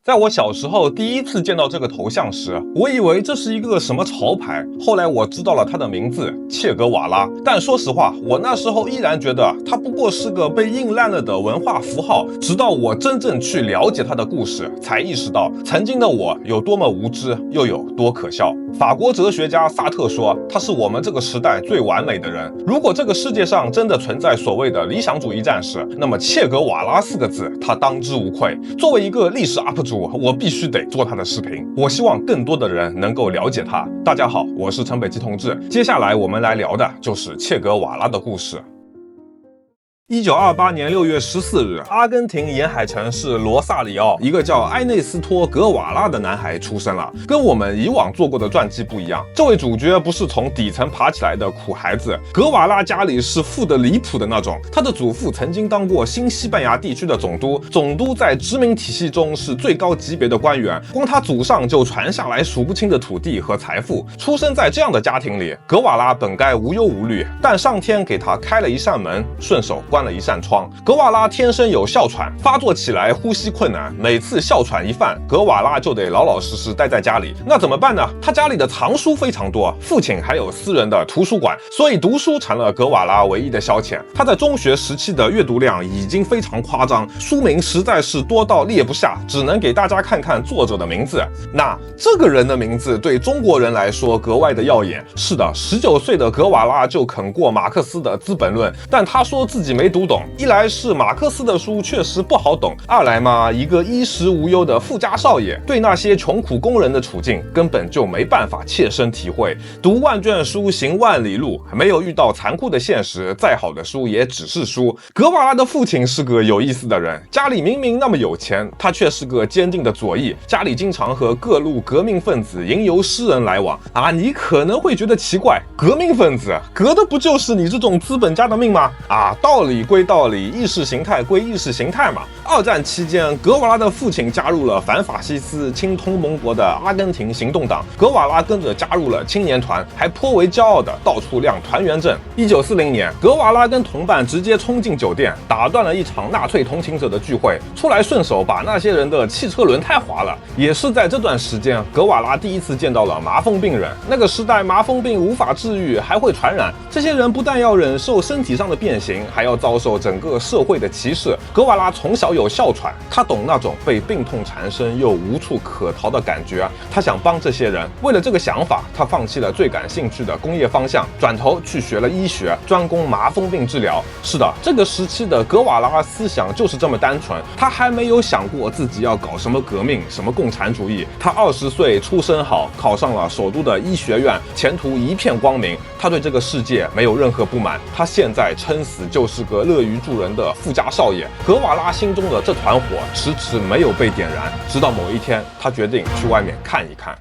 在我小时候第一次见到这个头像时，我以为这是一个什么潮牌。后来我知道了它的名字切格瓦拉，但说实话，我那时候依然觉得它不过是个被印烂了的文化符号。直到我真正去了解它的故事，才意识到曾经的我有多么无知，又有多可笑。法国哲学家萨特说，他是我们这个时代最完美的人。如果这个世界上真的存在所谓的理想主义战士，那么切格瓦拉4个字，他当之无愧。作为一个历史 UP 主，我必须得做他的视频。我希望更多的人能够了解他。大家好，我是陈北基同志。接下来我们来聊的就是切格瓦拉的故事。1928年6月14日，阿根廷沿海城市罗萨里奥，一个叫埃内斯托·格瓦拉的男孩出生了。跟我们以往做过的传记不一样，这位主角不是从底层爬起来的苦孩子，格瓦拉家里是富得离谱的那种。他的祖父曾经当过新西班牙地区的总督，总督在殖民体系中是最高级别的官员，光他祖上就传下来数不清的土地和财富。出生在这样的家庭里，格瓦拉本该无忧无虑，但上天给他开了一扇门，顺手关了一扇窗。格瓦拉天生有哮喘，发作起来呼吸困难，每次哮喘一犯，格瓦拉就得老老实实待在家里。那怎么办呢？他家里的藏书非常多，父亲还有私人的图书馆，所以读书成了格瓦拉唯一的消遣。他在中学时期的阅读量已经非常夸张，书名实在是多到列不下，只能给大家看看作者的名字。那这个人的名字对中国人来说格外的耀眼。是的，19岁的格瓦拉就啃过马克思的《资本论》，但他说自己没读懂。一来是马克思的书确实不好懂，二来嘛，一个衣食无忧的富家少爷，对那些穷苦工人的处境根本就没办法切身体会。读万卷书，行万里路，没有遇到残酷的现实，再好的书也只是书。格瓦拉的父亲是个有意思的人，家里明明那么有钱，他却是个坚定的左翼，家里经常和各路革命分子、吟游诗人来往啊。你可能会觉得奇怪，革命分子革的不就是你这种资本家的命吗？啊，道理归道理，意识形态归意识形态嘛。二战期间，格瓦拉的父亲加入了反法西斯、亲同盟国的阿根廷行动党，格瓦拉跟着加入了青年团，还颇为骄傲的到处亮团圆证。1940年，格瓦拉跟同伴直接冲进酒店，打断了一场纳粹同情者的聚会，出来顺手把那些人的汽车轮胎划了。也是在这段时间，格瓦拉第一次见到了麻风病人。那个时代，麻风病无法治愈，还会传染。这些人不但要忍受身体上的变形，还要遭受整个社会的歧视。格瓦拉从小有哮喘，他懂那种被病痛缠身又无处可逃的感觉。他想帮这些人，为了这个想法，他放弃了最感兴趣的工业方向，转头去学了医学，专攻麻风病治疗。是的，这个时期的格瓦拉思想就是这么单纯，他还没有想过自己要搞什么革命，什么共产主义。他20岁出身好，考上了首都的医学院，前途一片光明。他对这个世界没有任何不满，他现在撑死就是个乐于助人的富家少爷。格瓦拉心中的这团火迟迟没有被点燃，直到某一天，他决定去外面看一看。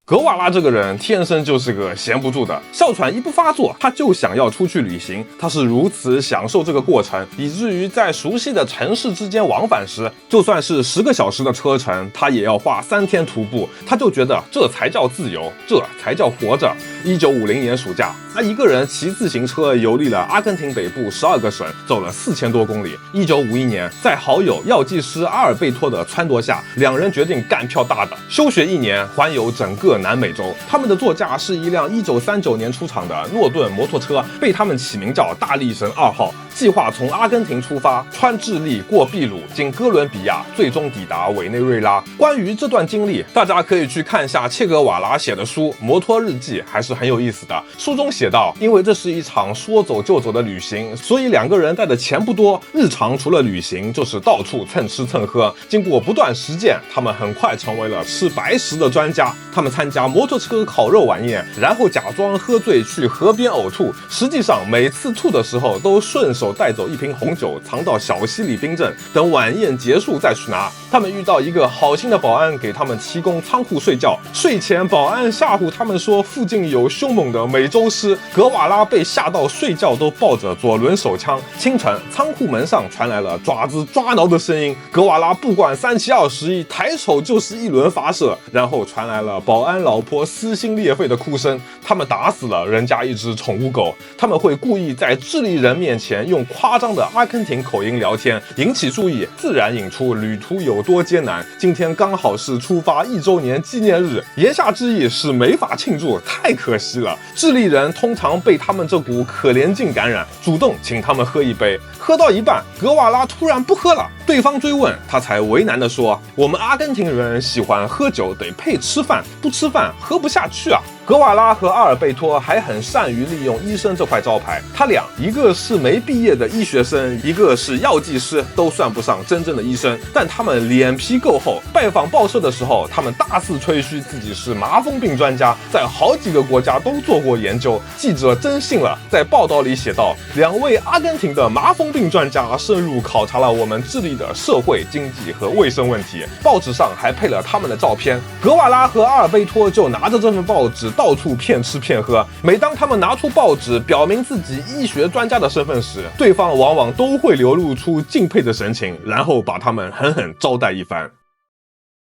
格瓦拉这个人天生就是个闲不住的，哮喘一不发作，他就想要出去旅行。他是如此享受这个过程，以至于在熟悉的城市之间往返时，就算是10个小时的车程，他也要花3天徒步。他就觉得这才叫自由，这才叫活着。1950年暑假，他一个人骑自行车游历了阿根廷北部12个省，走了4000多公里。1951年，在好友药剂师阿尔贝托的撺掇下，两人决定干票大的，休学1年，环游整个南美洲。他们的座驾是一辆1939年出厂的诺顿摩托车，被他们起名叫大力神2号。计划从阿根廷出发，穿智利过秘鲁，经哥伦比亚，最终抵达委内瑞拉。关于这段经历，大家可以去看一下切格瓦拉写的书《摩托日记》，还是很有意思的。书中写道，因为这是一场说走就走的旅行，所以两个人带的钱不多，日常除了旅行就是到处蹭吃蹭喝。经过不断实践，他们很快成为了吃白食的专家。他们参加摩托车烤肉晚宴，然后假装喝醉去河边呕吐，实际上每次吐的时候都顺手带走一瓶红酒，藏到小溪里冰镇，等晚宴结束再去拿。他们遇到一个好心的保安，给他们提供仓库睡觉。睡前保安吓唬他们说附近有凶猛的美洲狮，格瓦拉被吓到睡觉都抱着左轮手枪。清晨，仓库门上传来了爪子抓挠的声音，格瓦拉不管3七21，抬手就是一轮发射，然后传来了保安喊老婆撕心裂肺的哭声，他们打死了人家一只宠物狗，他们会故意在智利人面前用夸张的阿根廷口音聊天，引起注意，自然引出旅途有多艰难。今天刚好是出发1周年纪念日，言下之意是没法庆祝，太可惜了。智利人通常被他们这股可怜劲感染，主动请他们喝一杯。喝到一半，格瓦拉突然不喝了，对方追问，他才为难地说：“我们阿根廷人喜欢喝酒得配吃饭，不吃饭喝不下去啊。”格瓦拉和阿尔贝托还很善于利用医生这块招牌，他俩一个是没毕业的医学生，一个是药剂师，都算不上真正的医生，但他们脸皮够厚。拜访报社的时候，他们大肆吹嘘自己是麻风病专家，在好几个国家都做过研究。记者真信了，在报道里写道：“2位阿根廷的麻风病专家深入考察了我们智利的社会、经济和卫生问题。”报纸上还配了他们的照片。格瓦拉和阿尔贝托就拿着这份报纸到处骗吃骗喝。每当他们拿出报纸表明自己医学专家的身份时，对方往往都会流露出敬佩的神情，然后把他们狠狠招待一番。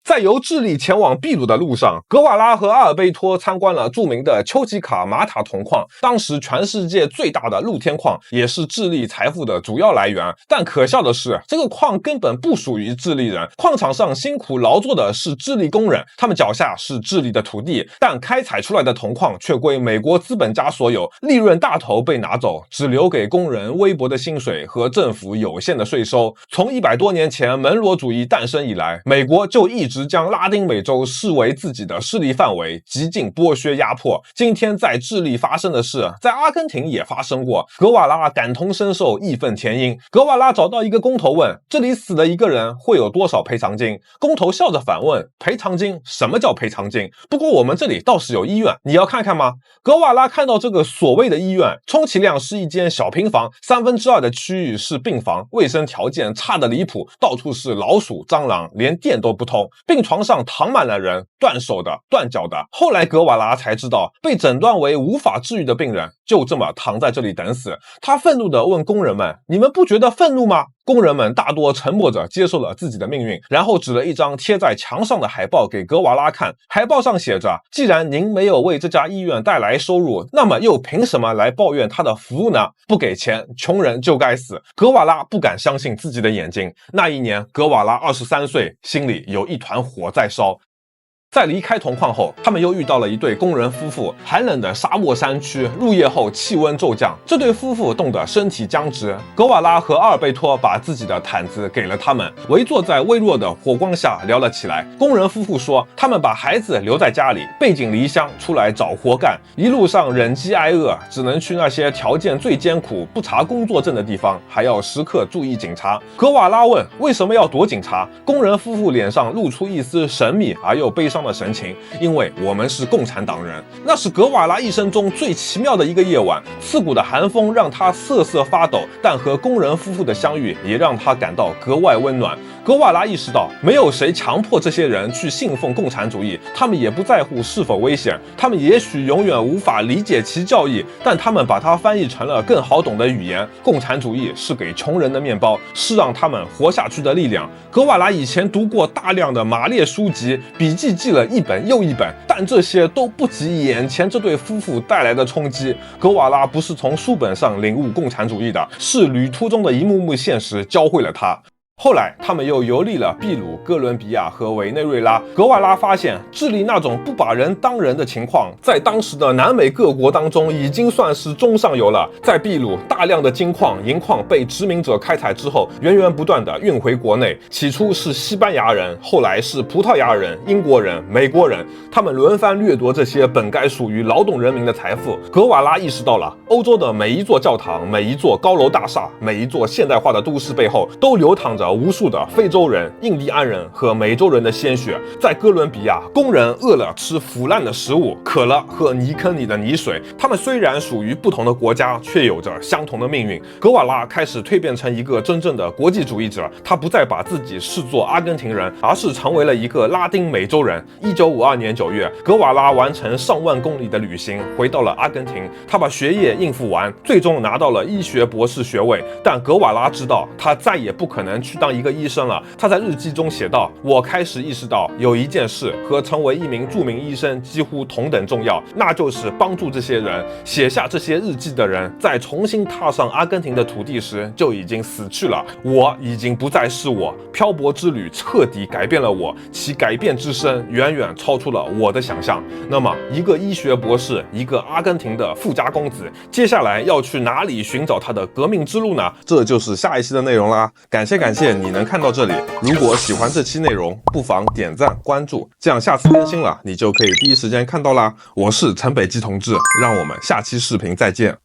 在由智利前往秘鲁的路上，格瓦拉和阿尔贝托参观了著名的丘吉卡马塔铜矿，当时全世界最大的露天矿，也是智利财富的主要来源。但可笑的是，这个矿根本不属于智利人，矿场上辛苦劳作的是智利工人，他们脚下是智利的土地，但开采出来的铜矿却归美国资本家所有，利润大头被拿走，只留给工人微薄的薪水和政府有限的税收。从100多年前门罗主义诞生以来，美国就一直将拉丁美洲视为自己的势力范围，极尽剥削压迫。今天在智利发生的事，在阿根廷也发生过。格瓦拉感同身受，义愤填膺。格瓦拉找到一个工头问：“这里死了一个人，会有多少赔偿金？”工头笑着反问：“赔偿金？什么叫赔偿金？不过我们这里倒是有医院，你要看看吗？”格瓦拉看到这个所谓的医院，充其量是一间小平房，2/3的区域是病房，卫生条件差得离谱，到处是老鼠、蟑螂，连电都不通。病床上躺满了人，断手的、断脚的。后来格瓦拉才知道，被诊断为无法治愈的病人就这么躺在这里等死。他愤怒地问工人们：“你们不觉得愤怒吗？”工人们大多沉默着接受了自己的命运，然后指了一张贴在墙上的海报给格瓦拉看。海报上写着：“既然您没有为这家医院带来收入，那么又凭什么来抱怨他的服务呢？不给钱，穷人就该死。”格瓦拉不敢相信自己的眼睛。那一年，格瓦拉23岁，心里有一团火在烧。在离开铜矿后，他们又遇到了一对工人夫妇。寒冷的沙漠山区，入夜后气温骤降，这对夫妇冻得身体僵直。格瓦拉和阿尔贝托把自己的毯子给了他们，围坐在微弱的火光下聊了起来。工人夫妇说，他们把孩子留在家里，背井离乡出来找活干，一路上忍饥挨饿，只能去那些条件最艰苦、不查工作证的地方，还要时刻注意警察。格瓦拉问：“为什么要躲警察？”工人夫妇脸上露出一丝神秘而又悲伤的神情，因为我们是共产党人。那是格瓦拉一生中最奇妙的一个夜晚，刺骨的寒风让他瑟瑟发抖，但和工人夫妇的相遇也让他感到格外温暖。格瓦拉意识到，没有谁强迫这些人去信奉共产主义，他们也不在乎是否危险，他们也许永远无法理解其教义，但他们把它翻译成了更好懂的语言。共产主义是给穷人的面包，是让他们活下去的力量。格瓦拉以前读过大量的马列书籍，笔记记了一本又一本，但这些都不及眼前这对夫妇带来的冲击。格瓦拉不是从书本上领悟共产主义的，是旅途中的一幕幕现实教会了他。后来，他们又游历了秘鲁、哥伦比亚和委内瑞拉。格瓦拉发现，智利那种不把人当人的情况，在当时的南美各国当中已经算是中上游了。在秘鲁，大量的金矿、银矿被殖民者开采之后，源源不断地运回国内。起初是西班牙人，后来是葡萄牙人、英国人、美国人，他们轮番掠夺这些本该属于劳动人民的财富。格瓦拉意识到了，欧洲的每一座教堂、每一座高楼大厦、每一座现代化的都市背后，都流淌着无数的非洲人、印第安人和美洲人的鲜血。在哥伦比亚，工人饿了吃腐烂的食物，渴了喝泥坑里的泥水。他们虽然属于不同的国家，却有着相同的命运。格瓦拉开始蜕变成一个真正的国际主义者，他不再把自己视作阿根廷人，而是成为了一个拉丁美洲人。1952年9月，格瓦拉完成上万公里的旅行，回到了阿根廷。他把学业应付完，最终拿到了医学博士学位。但格瓦拉知道，他再也不可能去去当一个医生了。他在日记中写道：“我开始意识到有一件事和成为一名著名医生几乎同等重要，那就是帮助这些人。写下这些日记的人，在重新踏上阿根廷的土地时就已经死去了。我已经不再是我，漂泊之旅彻底改变了我，其改变之深远远超出了我的想象。”那么，一个医学博士，一个阿根廷的富家公子，接下来要去哪里寻找他的革命之路呢？这就是下一期的内容啦。感谢你能看到这里。如果喜欢这期内容，不妨点赞关注，这样下次更新了，你就可以第一时间看到啦。我是陈北基同志，让我们下期视频再见。